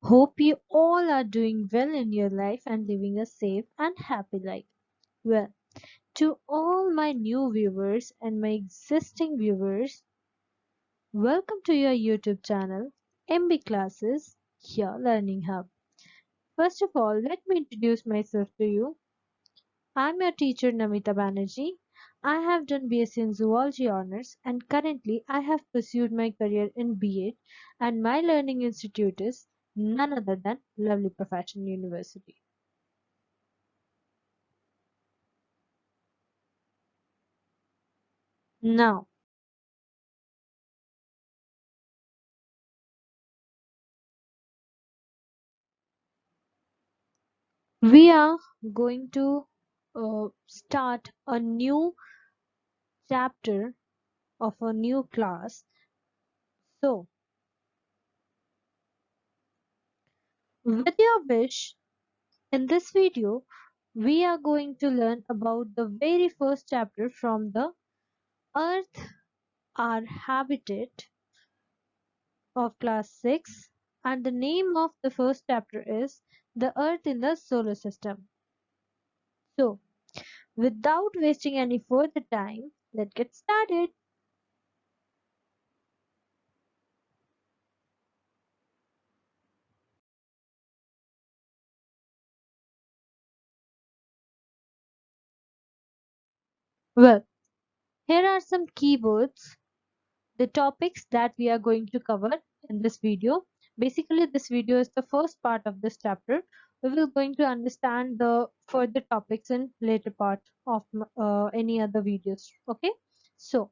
Hope you all are doing well in your life and living a safe and happy life. Well, to all my new viewers and my existing viewers, welcome to your YouTube channel, MB Classes, your learning hub. First of all, let me introduce myself to you. I'm your teacher Namita Banerjee. I have done BSc in Zoology Honours and currently I have pursued my career in B.Ed and my learning institute is none other than Lovely Professional University. Now, we are going to start a new chapter of a new class. So, with your wish, in this video, we are going to learn about the very first chapter from the Earth, Our Habitat of class 6, and the name of the first chapter is The Earth in the Solar System. So, without wasting any further time, let's get started. Well, here are some keywords, the topics that we are going to cover in this video. Basically, this video is the first part of this chapter. We will going to understand the further topics in later part of any other videos. Okay, so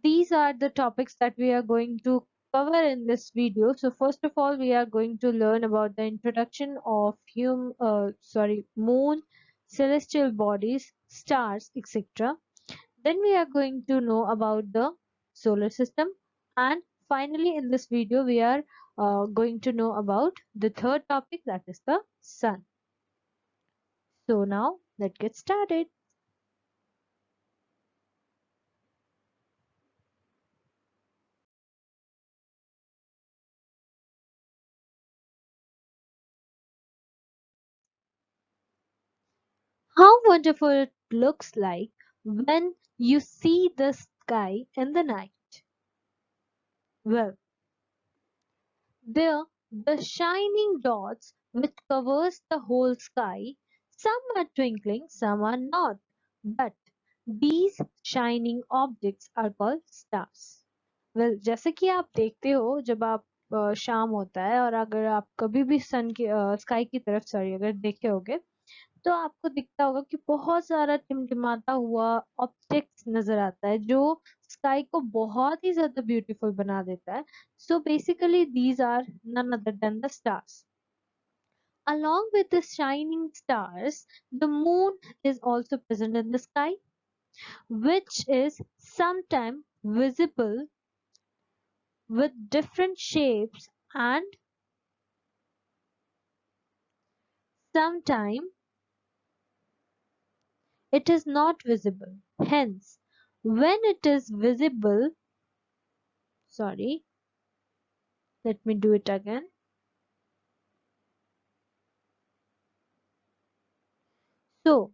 these are the topics that we are going to cover in this video. So first of all, we are going to learn about the introduction of moon, celestial bodies, stars, etc. Then we are going to know about the solar system, and finally in this video we are going to know about the third topic, that is the sun. So now let's get started. How wonderful it looks like when you see the sky in the night. Well, there the shining dots which covers the whole sky, some are twinkling, some are not, but these shining objects are called stars. Well, जैसे कि आप देखते हो जब आप शाम होता है और अगर आप कभी भी सन की स्काई की तरफ सॉरी अगर देखे होगे तो आपको दिखता होगा कि बहुत सारा टिमटिमाता हुआ ऑब्जेक्ट्स नजर आता है जो स्काई को बहुत ही ज्यादा ब्यूटीफुल बना देता है. So basically these are none other than the stars. Along with the shining stars, the moon is also present in the sky, which is sometimes visible with different shapes and sometimes it is not visible. Hence, when it is visible, sorry, let me do it again. So,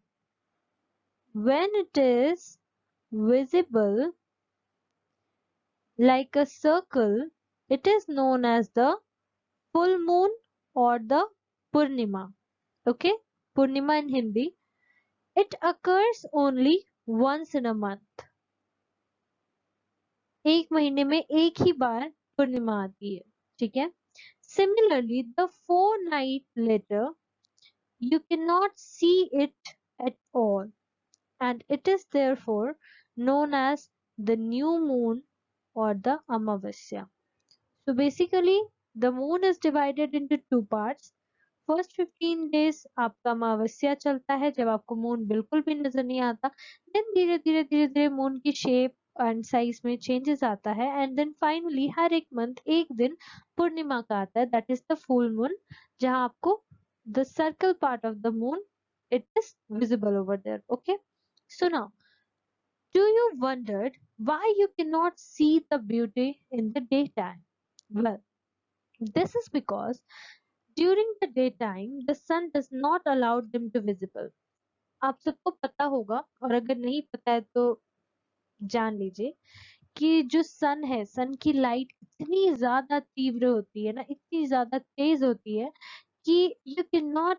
when it is visible like a circle, it is known as the full moon or the Purnima. Okay, Purnima in Hindi. It occurs only once in a month. एक महीने में एक ही बार पूर्णिमा आती है, ठीक है. Similarly, the fortnight later, you cannot see it at all, and it is therefore known as the new moon or the Amavasya. So basically, the moon is divided into two parts. First 15 days आपका अमावस्या चलता है जब आपको moon बिल्कुल भी नजर नहीं आता. देन धीरे धीरे धीरे धीरे मून की शेप एंड साइज में चेंजेस आता है एंड देन फाइनली हर एक मंथ एक दिन पूर्णिमा का आता है, that is the full moon, जहां आपको the circle part of the moon it is visible over there. Okay, so now do you wondered why you cannot see the beauty in the daytime? Well, This is because during the daytime the sun does not allow them to visible. आप सबको पता होगा, और अगर नहीं पता है तो जान लीजिए कि जो सन है, सन की लाइट इतनी ज्यादा तीव्र होती है ना, इतनी ज्यादा तेज होती है कि you cannot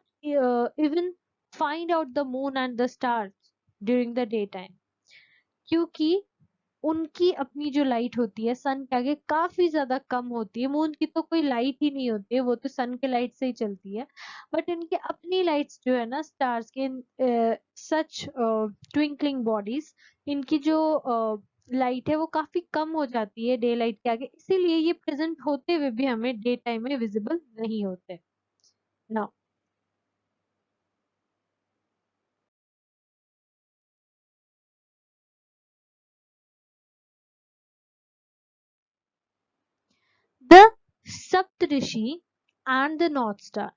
even find out the moon and the stars during the daytime, क्योंकि उनकी अपनी जो लाइट होती है सन के आगे काफी ज्यादा कम होती है। मून की तो कोई लाइट ही नहीं होती है, वो तो सन के लाइट से ही चलती है। बट इनके अपनी लाइट्स जो है ना, स्टार्स के, सच ट्विंकलिंग बॉडीज, इनकी जो लाइट है वो काफी कम हो जाती है डे लाइट के आगे, इसीलिए ये प्रेजेंट होते हुए भी हमें डे टाइम में विजिबल नहीं होते। Now the Saptarishi and the North Star.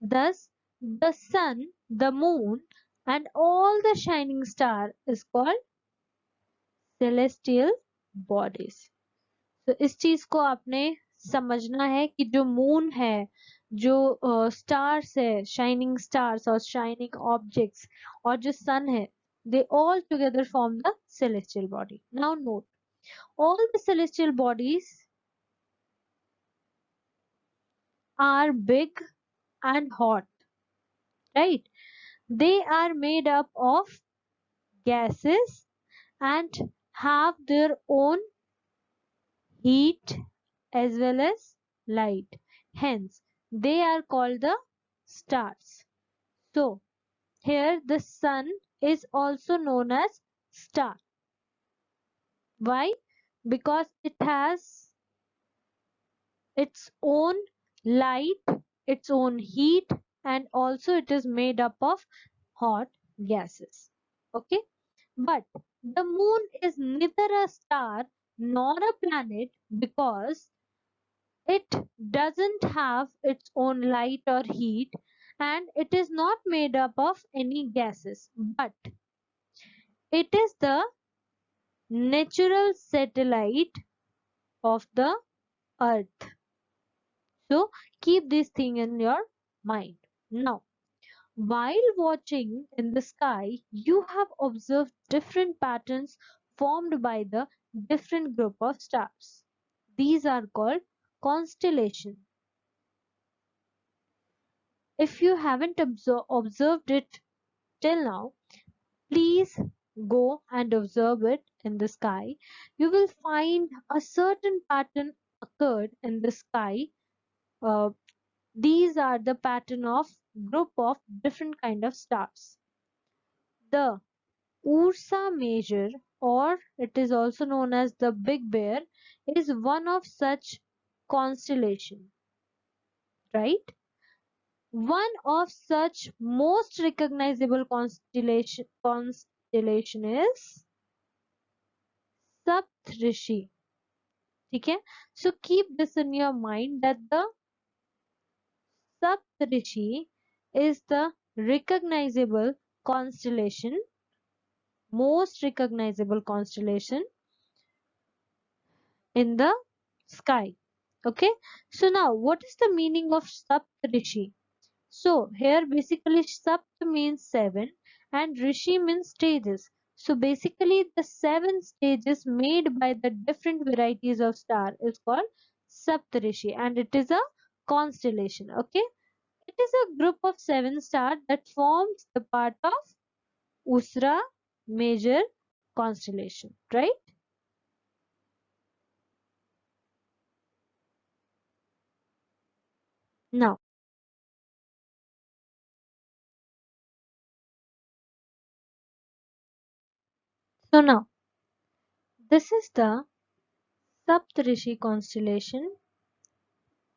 Thus, the sun, the moon, and all the shining star is called celestial bodies. तो इस चीज को आपने समझना है कि जो मून है, जो स्टार्स है, शाइनिंग स्टार्स और शाइनिंग ऑब्जेक्ट्स, और जो सन है, they all together form the celestial body. Now note, all the celestial bodies are big and hot, right? They are made up of gases and have their own heat as well as light. Hence, they are called the stars. So, here the sun is also known as star. Why? Because it has its own light, its own heat, and also it is made up of hot gases. Okay? But the moon is neither a star nor a planet because it doesn't have its own light or heat, and it is not made up of any gases, but it is the natural satellite of the earth. So keep this thing in your mind. Now, while watching in the sky, you have observed different patterns formed by the different group of stars. These are called constellation. If you haven't observed it till now, please go and observe it in the sky. You will find a certain pattern occurred in the sky. Uh, these are the pattern of group of different kind of stars. The Ursa Major, or it is also known as the Big Bear, is one of such constellation, right? One of such most recognizable constellation is Saptarishi. ठीक है? So keep this in your mind that the Saptarishi is the recognizable constellation, most recognizable constellation in the sky. Okay, so now what is the meaning of Saptarishi? So here basically Sapt means seven and Rishi means stages. So basically the seven stages made by the different varieties of star is called Saptarishi, and it is a constellation. Okay, it is a group of seven stars that forms the part of Usra major constellation, right? Now, so now this is the Saptarishi constellation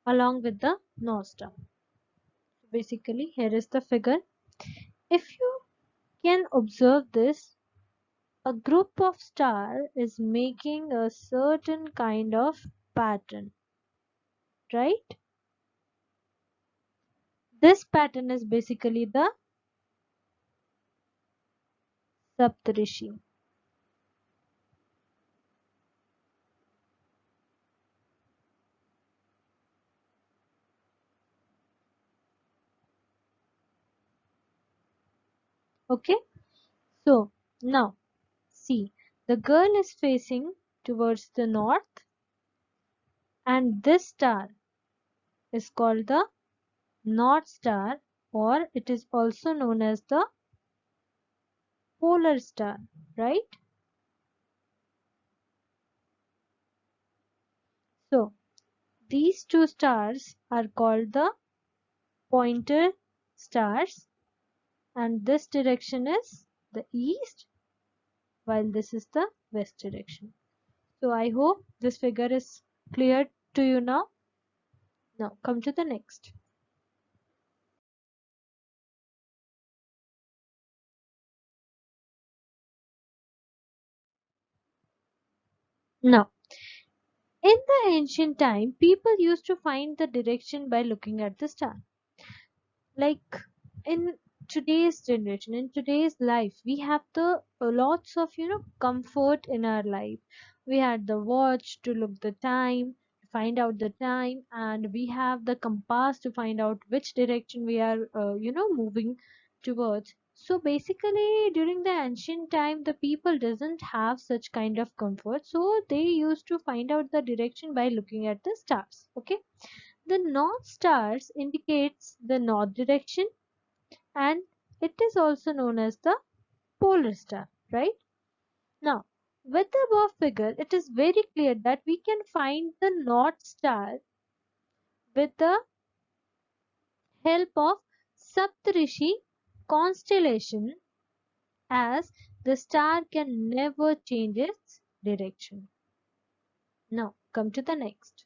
along with the North Star. Basically, here is the figure. If you can observe this, a group of star is making a certain kind of pattern, right? This pattern is basically the Saptarishi. Okay, so now see, the girl is facing towards the north, and this star is called the North Star, or it is also known as the polar star, right? So these two stars are called the pointer stars, and this direction is the east, while this is the west direction. So I hope this figure is clear to you now. Now come to the next. Now, in the ancient time, people used to find the direction by looking at the star. Like in today's generation, in today's life, we have the lots of comfort in our life. We had the watch to look the time, to find out the time, and we have the compass to find out which direction we are moving towards. So basically during the ancient time, the people doesn't have such kind of comfort, so they used to find out the direction by looking at the stars. Okay, the north stars indicates the north direction, and it is also known as the polar star, right? Now, with the above figure, it is very clear that we can find the north star with the help of Saptarishi constellation, as the star can never change its direction. Now, come to the next.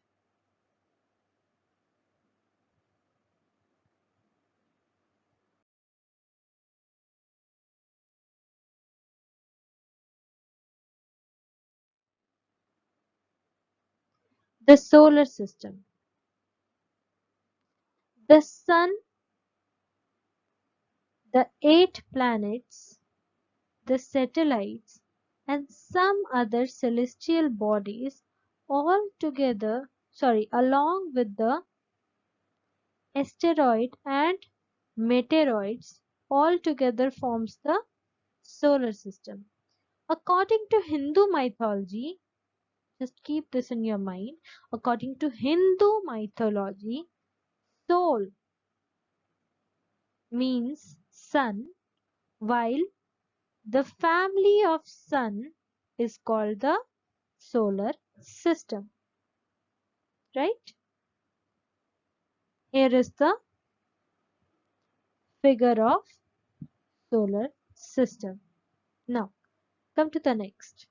The solar system. The sun, the 8 planets, the satellites, and some other celestial bodies all together, along with the asteroid and meteoroids, all together forms the solar system. According to Hindu mythology, just keep this in your mind. According to Hindu mythology, Sol means sun, while the family of sun is called the solar system, right? Here is the figure of solar system. Now, come to the next.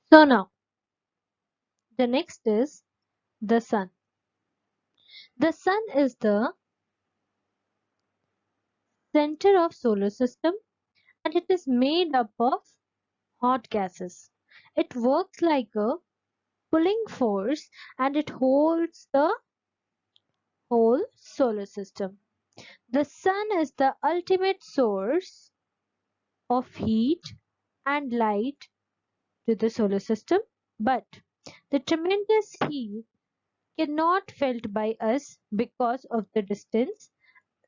So now, the next is the sun. The sun is the center of solar system, and it is made up of hot gases. It works like a pulling force, and it holds the whole solar system. The sun is the ultimate source of heat and light to the solar system, but the tremendous heat cannot felt by us because of the distance.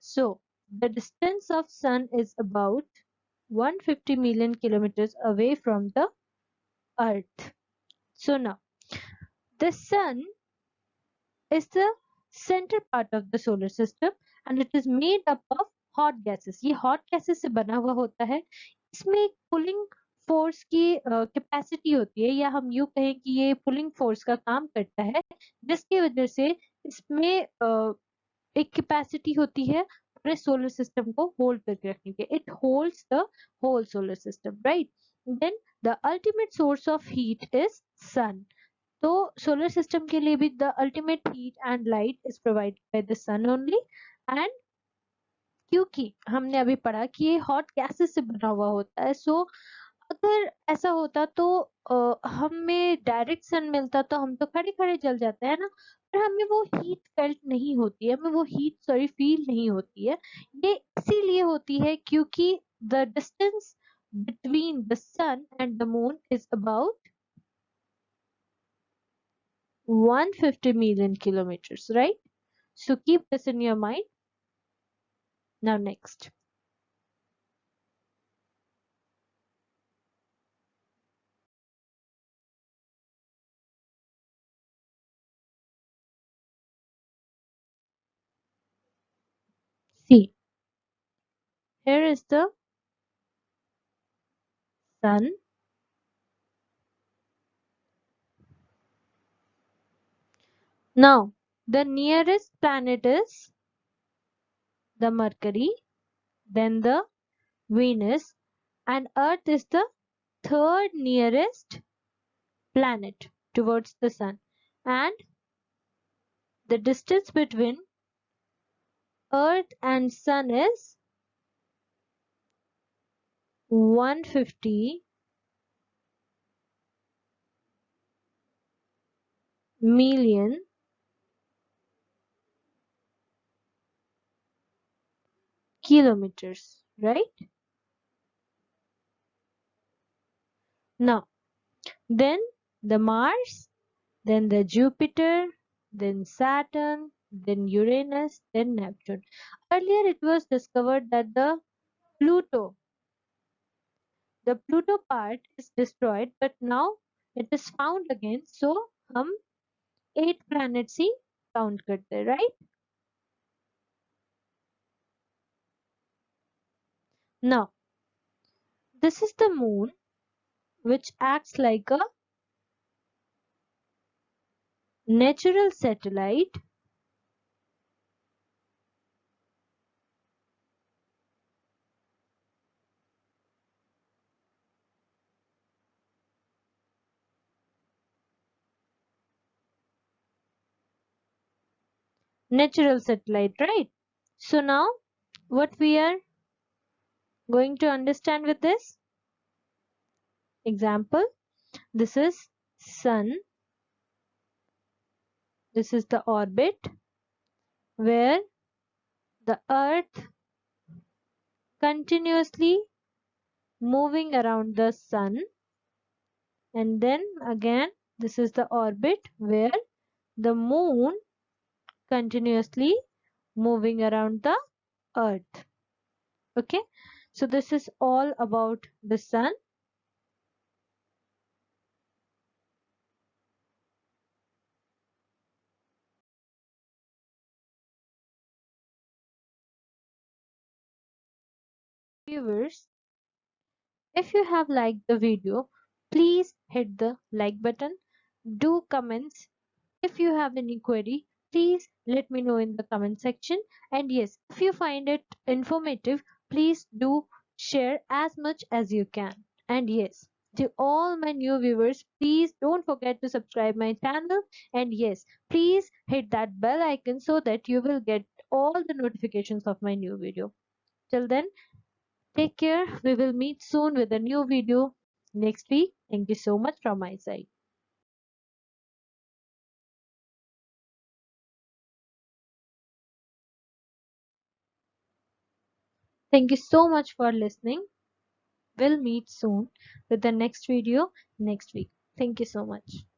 So the distance of sun is about 150 million kilometers away from the earth. So now the sun is the center part of the solar system, and it is made up of hot gases. ये hot gases से बना हुआ होता है. इसमें एक pulling force की capacity होती है, या हम यूं कहें कि ये पुलिंग फोर्स का काम करता है, जिसकी वजह से इसमें एक कैपेसिटी होती है पूरे सोलर सिस्टम को होल्ड करके रखने की. It holds the whole solar system, right? Then the ultimate source of heat is sun. तो सोलर सिस्टम के लिए भी the ultimate heat and light is provided by the sun only. And क्योंकि हमने अभी पढ़ा कि ये हॉट गैसेस से बना हुआ होता है, सो अगर ऐसा होता तो हमें डायरेक्ट सन मिलता तो हम तो खड़े खड़े जल जाते हैं ना, पर हमें वो हीट फेल्ट नहीं होती है, हमें वो हीट फील नहीं होती है. ये इसीलिए होती है क्योंकि the distance between the sun and the moon is about 150 million kilometers, right? So keep this in your mind. Now next. See, here is the sun. Now, the nearest planet is the Mercury, then the Venus, and Earth is the third nearest planet towards the sun. And the distance between Earth and sun is 150 million kilometers, right? Now, then the Mars, then the Jupiter, then Saturn, then Uranus, then Neptune. Earlier it was discovered that the Pluto part is destroyed, but now it is found again. So हम 8 planets ही count करते हैं, right? Now, this is the moon, which acts like a natural satellite. Natural satellite, right? So now, what we are going to understand with this example, this is sun, this is the orbit where the earth continuously moving around the sun, and then again this is the orbit where the moon continuously moving around the earth. Okay, so this is all about the sun. Viewers, if you have liked the video, please hit the like button, do comments. If you have any query, please let me know in the comment section. And yes, if you find it informative, please do share as much as you can. And yes, to all my new viewers, please don't forget to subscribe my channel. And yes, please hit that bell icon so that you will get all the notifications of my new video. Till then, take care. We will meet soon with a new video next week. Thank you so much from my side. Thank you so much for listening. We'll meet soon with the next video next week. Thank you so much.